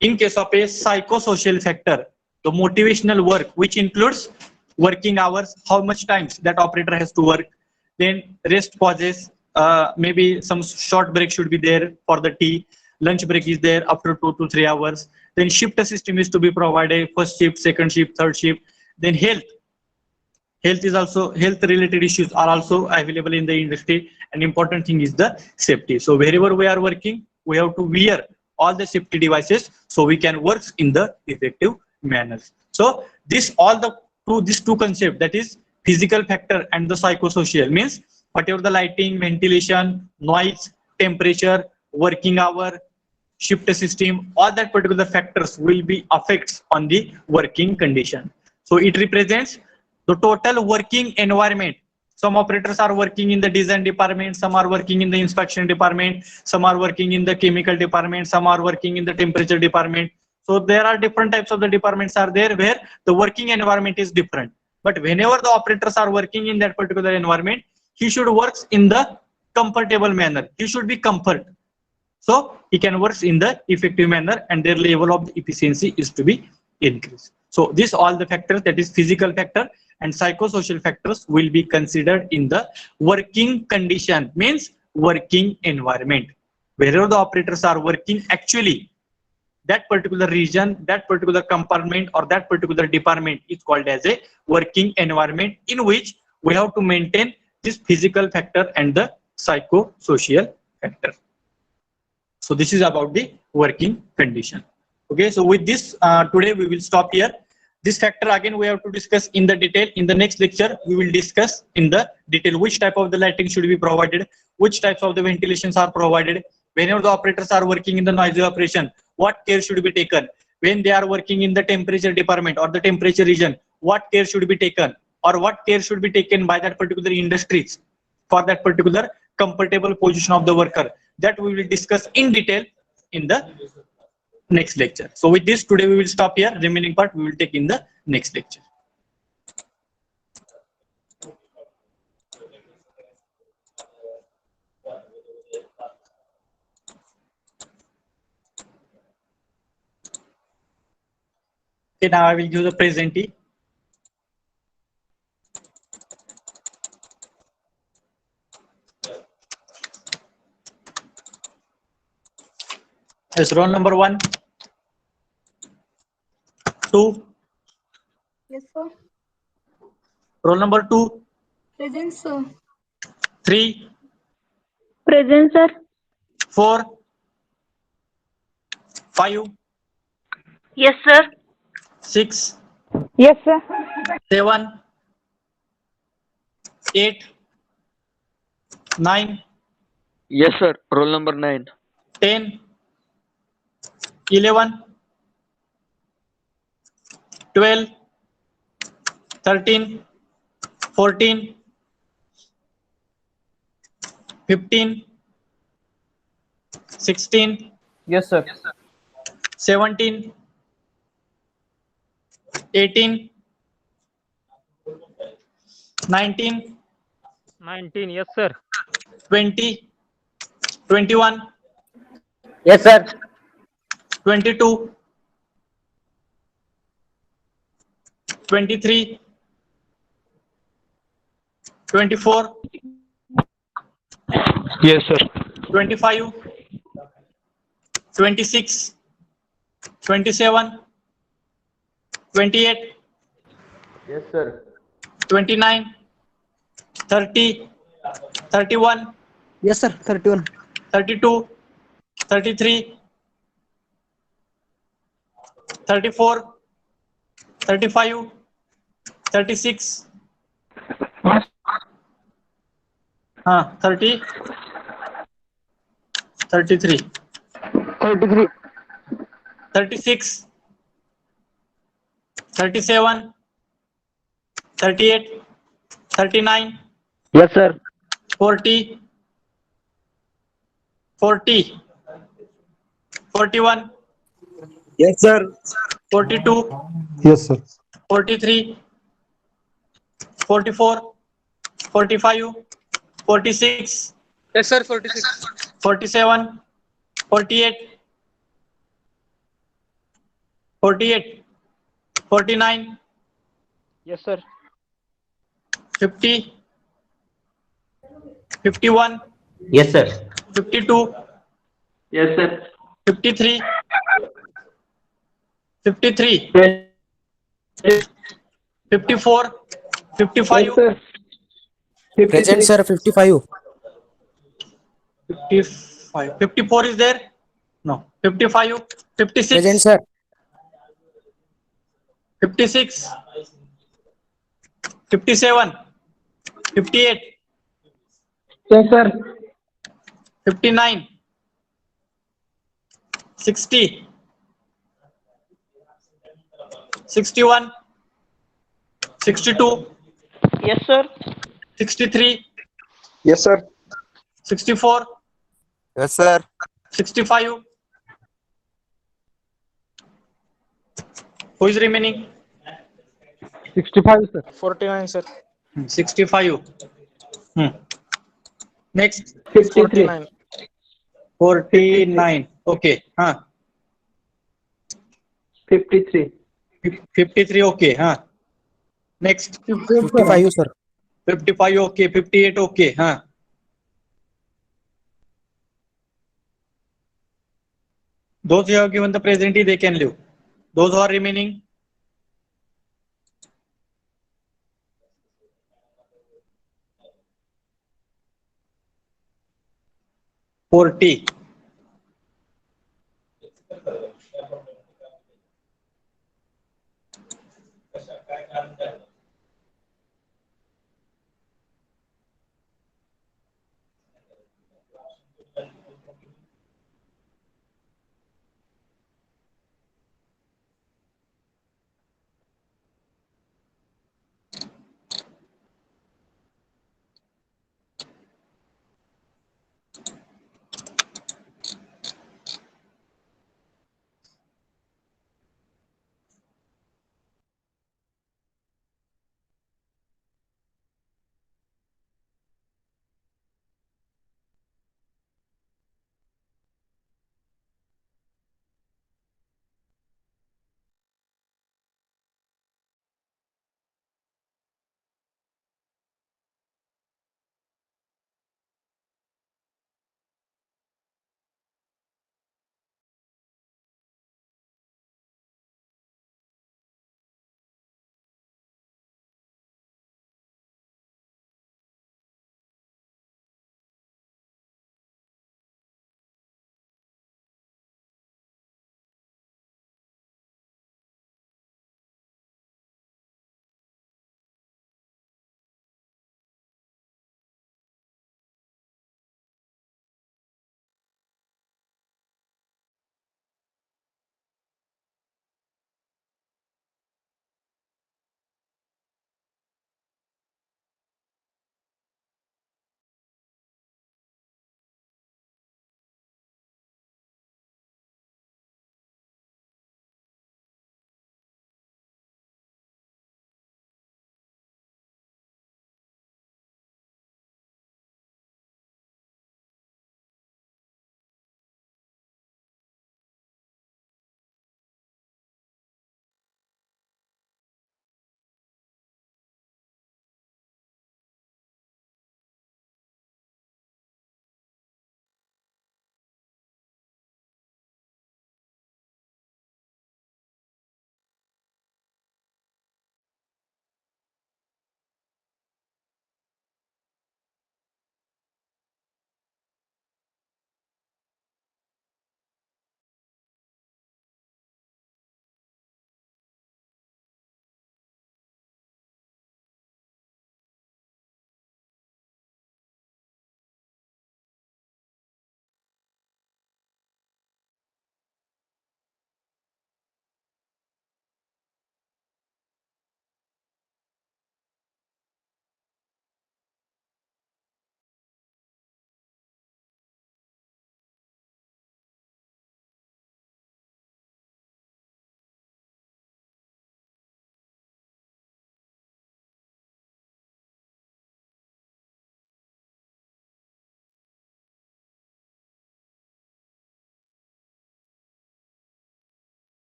in case of a psychosocial factor, the motivational work, which includes working hours, how much times that operator has to work, then rest pauses, maybe some short break should be there for the tea, lunch break is there after 2 to 3 hours, then shift system is to be provided, first shift, second shift, third shift, then health is also, health related issues are also available in the industry, and important thing is the safety. So wherever we are working, we have to wear all the safety devices so we can work in the effective manner. So this all the these two concepts, that is physical factor and the psychosocial, means whatever the lighting, ventilation, noise, temperature, working hour, shift system, all that particular factors will be affects on the working condition. So it represents the total working environment. Some operators are working in the design department, some are working in the inspection department, some are working in the chemical department, some are working in the temperature department. So there are different types of the departments are there where the working environment is different. But whenever the operators are working in that particular environment, he should work in the comfortable manner. He should be comfort. So he can work in the effective manner and their level of efficiency is to be increased. So this all the factors, that is physical factor and psychosocial factors, will be considered in the working condition, means working environment. Wherever the operators are working, actually that particular region, that particular compartment or that particular department is called as a working environment, in which we have to maintain this physical factor and the psychosocial factor. So this is about the working condition. Okay, so with this, today we will stop here. This factor again we have to discuss in the detail. In the next lecture, we will discuss in the detail which type of the lighting should be provided, which types of the ventilations are provided. Whenever the operators are working in the noisy operation, what care should be taken? When they are working in the temperature department or the temperature region, what care should be taken? Or what care should be taken by that particular industries for that particular comfortable position of the worker? That we will discuss in detail in the next lecture. So with this, today we will stop here. Remaining part we will take in the next lecture. Okay, now I will give the presentee. Yes, roll number 1, 2. Yes, sir. Roll number 2, Present, sir. 3, Present, sir. 4, 5, Yes, sir. 6, Yes, sir. 7, 8, 9, Yes, sir. Roll number 9. 10, 11, 12, 13, 14, 15, 16, Yes, sir. 17, 18, 19, 19. Yes, sir. 20, 21, Yes, sir. 22, 23, 24, Yes, sir. 25, 26, 27, 28, Yes, sir. 29, 30, 31, Yes, sir. 31. 32, 33, 34, 35, 36, 30, 33, 33. 36, 37, 38, 39, Yes, sir. 40, 40, 41, Yes, sir. 42, Yes, sir. 43, 44, 45, 46, Yes, sir. 46. 47, 48, 48, 49, Yes, sir. 50, 51, Yes, sir. 52, Yes, sir. 53, 53, Yes, 54, 55, sir. Present, sir. 55. 55, 54 is there? No. 55, 56, Present, sir. 56, 57, 58, Yes, sir. 59, 60, 61, 62, Yes, sir. 63, Yes, sir. 64, Yes, sir. 65. Who is remaining? 65, sir. 49, sir. 65. Next, 53. 49. 49. Okay. 53. 53. Okay. Next, 55, sir. 55. Okay. 58. Okay. Those who have given the present, they can leave. Those who are remaining, $40.